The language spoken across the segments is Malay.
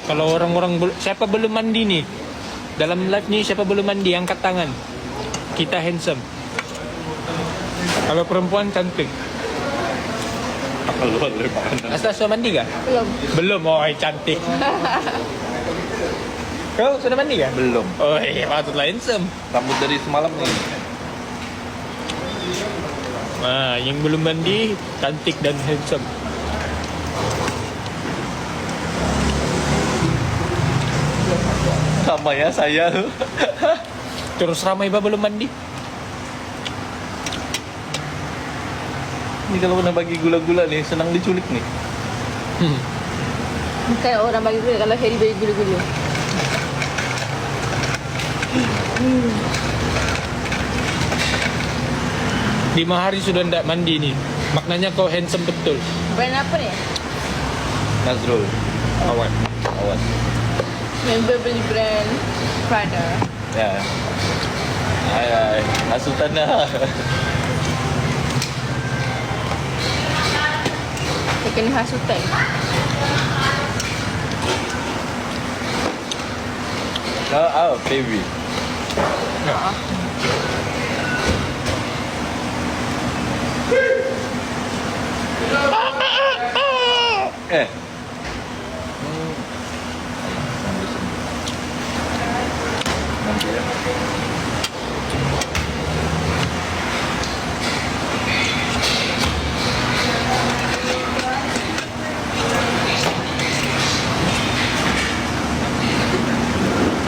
Kalau orang-orang siapa belum mandi nih? Dalam live ni siapa belum mandi angkat tangan. Kita handsome. Kalau perempuan cantik. Kalau boleh mana? Asal sudah mandi kah? Belum. Belum. Oh, cantik. Kau sudah mandi kah? Belum. Oh, patutlah handsome. Rambut dari semalam nih. Nah, yang belum mandi cantik dan handsome. Sama ya saya. Terus ramai belum mandi. Ini kalau udah bagi gula-gula nih, senang diculik nih. Bukan orang bagi gula, kalau Harry bagi gula-gula. 5 hari sudah tidak mandi nih. Maknanya kau handsome betul. Brand apa ni? Nazrul. Awan. Awas. Member beli brand Prada. Ya. Hai. Sultana. Dia kena hasutan. Baby. Eh. Nanti ya.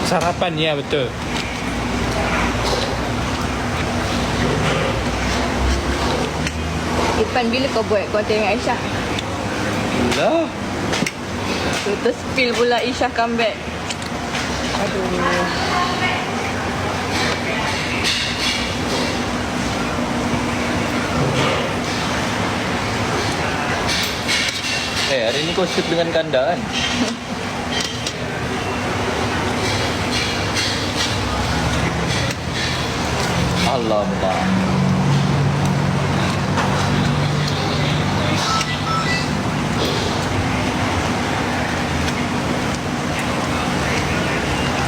Sarapan ya betul. Ipan bila kau buat konten dengan Aisyah? Lah. Terus spill pula Aisyah comeback. Aduh. Hari ini kau shoot dengan kanda kan? Alamak.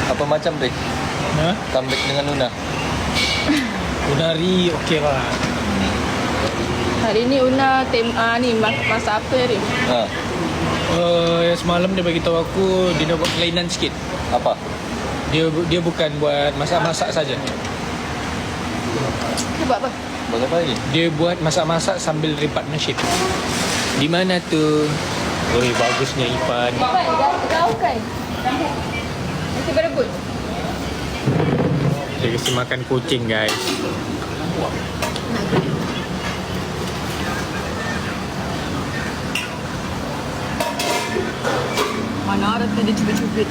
Apa macam deh? Hah? Comeback dengan Luna. Unari okey lah. Hari ni Una ni masak apa hari? Ha. Yang semalam dia bagi tahu aku dia nak buat kelainan sikit. Apa? Dia bukan buat masak-masak saja. Dia buat apa? Buat apa lagi? Dia buat masak-masak sambil read partnership. Di mana tu? Oi, bagusnya Ipan. Kau kan? Nanti berebut. Dia kasi makan kucing, guys. Mana ada tu dia cubit-cubit.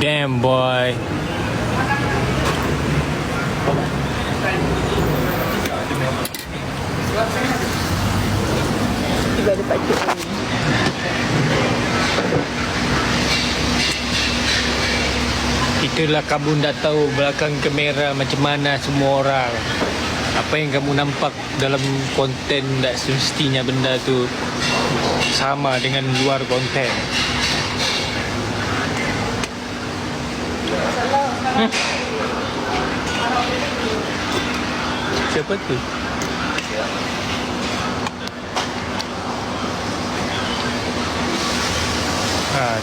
Damn, boy. Tiba ada pakcik ni. Itulah kamu tak tahu belakang kamera macam mana semua orang. Apa yang kamu nampak dalam konten tak semestinya benda tu sama dengan luar konten. Siapa tu?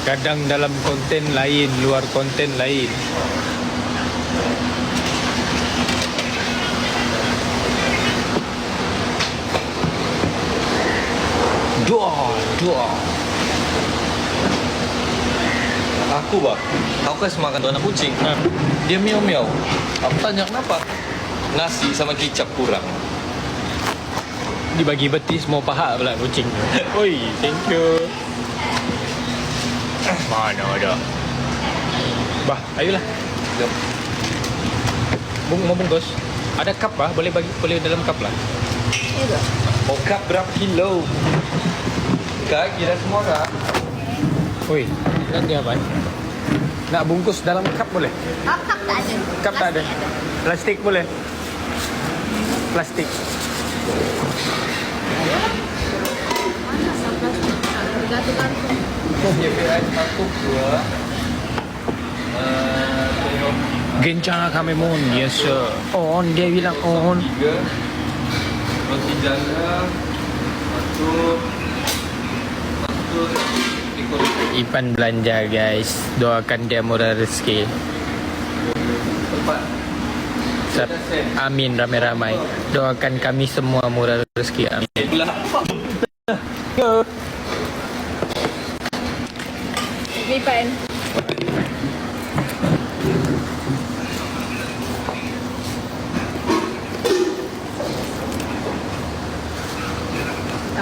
Kadang dalam konten lain, luar konten lain. Dua. Aku bah. Aku kasih makan tu anak kucing. Dia miau-miau. Aku tanya kenapa? Nasi sama kicap kurang. Dibagi betis mau paha pula kucing. Oi, thank you. Mana ada? Bah, ayolah. Jom. Mau bungkus. Ada cup bah, boleh dalam cup lah. Ya ke? Oh, kak berapa kilo? Kak, kira semua kak. Oi, nanti apa? Nak bungkus dalam cup boleh? Cup tak ada. Cup tak ada. Plastik boleh? Plastik. Mana asal plastik? Gantung-gantung. Dia biar satu dua. Gencana kami mon, yes sir. On, dia bilang on. Tiga. Roti jangka. Satu. Ikut. Ipan belanja guys. Doakan dia murah rezeki. Empat. Amin ramai-ramai. Doakan kami semua murah rezeki. Amin. Bulan apa? Ipan.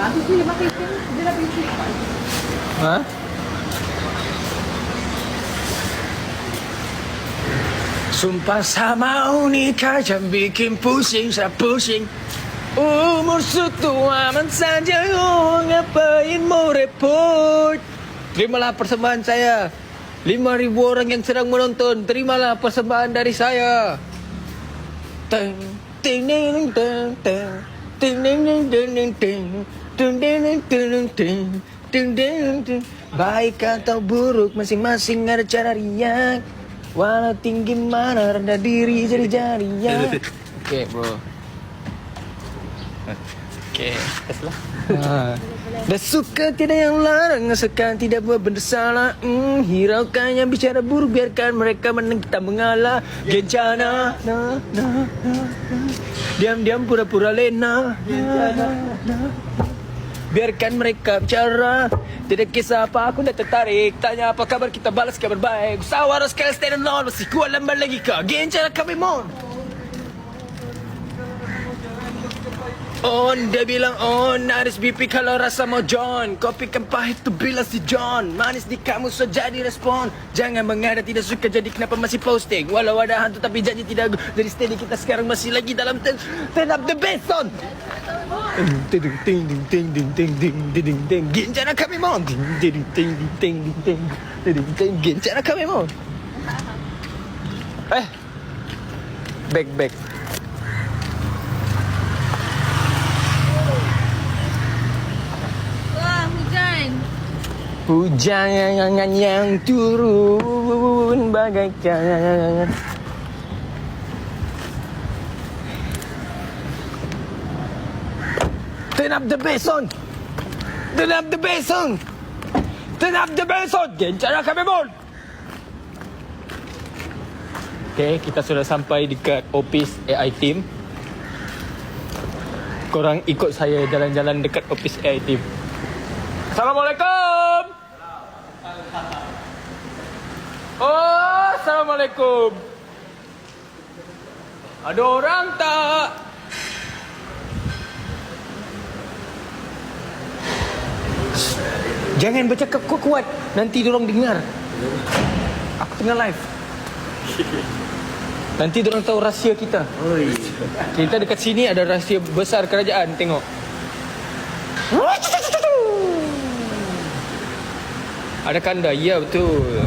Aku sih pakai itu. Dia dah pintu. Ha? Sumpah sama unika yang bikin pusing, saya pusing. Umur setua aman saja, oh, ngapain mau repot. Terimalah persembahan saya. 5,000 orang yang sedang menonton, terimalah persembahan dari saya. Teng, ting, ting, ting, ting, ting, ting, ting, ting, ting, ting, ting, ting, ting, ting, ting, ting. Baik atau buruk, masing-masing ada cara riak. Walau tinggi mana, rendah diri jadi jariak. Okay bro. Okay, teslah. Dah suka tidak yang larang, asalkan tidak buat benda salah. Hiraukan yang bicara buruk, biarkan mereka menang, kita mengalah. Gencana, diam-diam pura-pura lena. Biarkan mereka bicara. Tidak kisah apa, aku dah tertarik. Tanya apa kabar, kita balas kabar baik. Usaha sekali stay alone, masih kuat lambat lagi kah? Gencana kami mon. On, dia bilang on. RSVP kalau rasa mau John. Kopi kan pahit tu bilang si John. Manis di kamu so jadi respon. Jangan mengada tidak suka jadi kenapa masih posting. Walau ada hantu tapi janji tidak. Jadi steady kita sekarang masih lagi dalam turn up the bass on. Ting ting ting ting ting ting ting ting ting. Gencana kami mon. Ting ting ting ting ting ting ting. Gencana kami mon. Back. Wah, hujan. Hujan yang turun bagaikan. Turn up the bass on. Turn up the bass on. Turn up the bass on. Gencana kami mon. Okay, kita sudah sampai dekat office AI team. Korang ikut saya jalan-jalan dekat office AI team. Assalamualaikum. Oh, Assalamualaikum. Ada orang tak? Jangan bercakap kuat-kuat, nanti diorang dengar. Aku tengah live. Nanti diorang tahu rahsia kita. Kita dekat sini ada rahsia besar kerajaan. Tengok. Ada kanda, ya betul.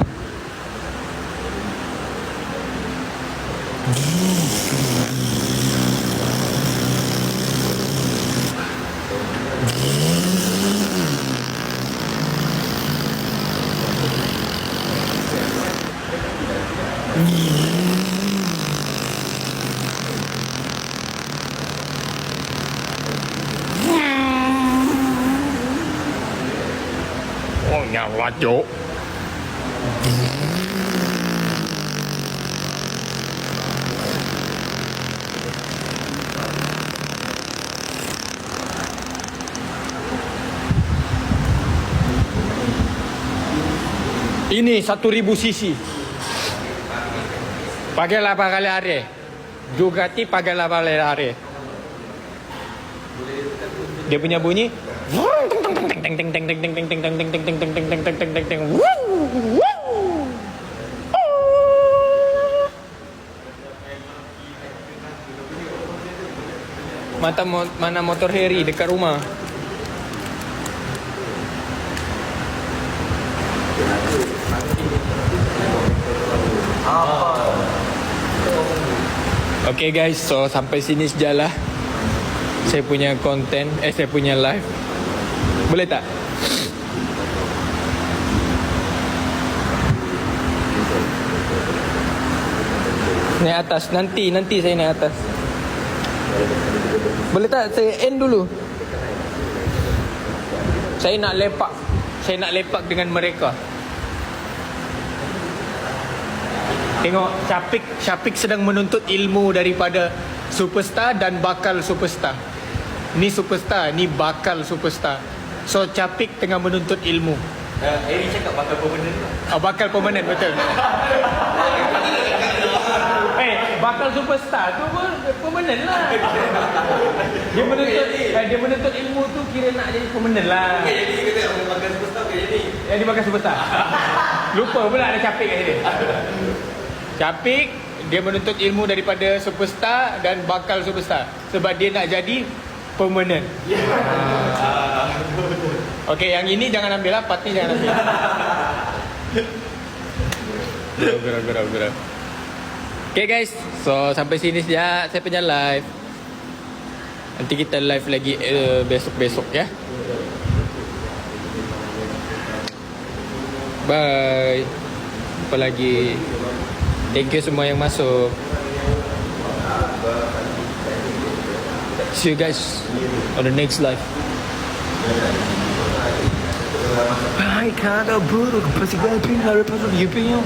Oh, nyala, Cok. Ini 1,000 cc. Pakailah kali hari. Jugati pakailah kali hari. Dia punya bunyi. Mana motor Harry dekat rumah. Okay guys, so sampai sini sejalah saya punya konten, saya punya live. Boleh tak? Naik atas, nanti saya naik atas. Boleh tak saya end dulu? Saya nak lepak dengan mereka. Tengok Syafiq sedang menuntut ilmu daripada superstar dan bakal superstar. Ni superstar, ni bakal superstar. So Syafiq tengah menuntut ilmu. Eri cakap bakal permanent. Bakal permanent, betul. Bakal superstar tu pun permanent lah. Dia menuntut ilmu tu kira nak jadi permanent lah. Jadi kita bakal superstar ke jadi? Yang dia bakal superstar. Lupa pula ada Syafiq kat sini. Syafiq dia menuntut ilmu daripada superstar dan bakal superstar sebab dia nak jadi permanent. Okey, yang ini jangan ambil lah, parti jangan ambil. Gerak. Okay guys, so sampai sini saja saya punya live. Nanti kita live lagi besok-besok ya. Bye. Apa lagi? Thank you semua yang masuk. See you guys on the next live. Hai, kada buruk, pasti gak pindah, lepas itu dia punya.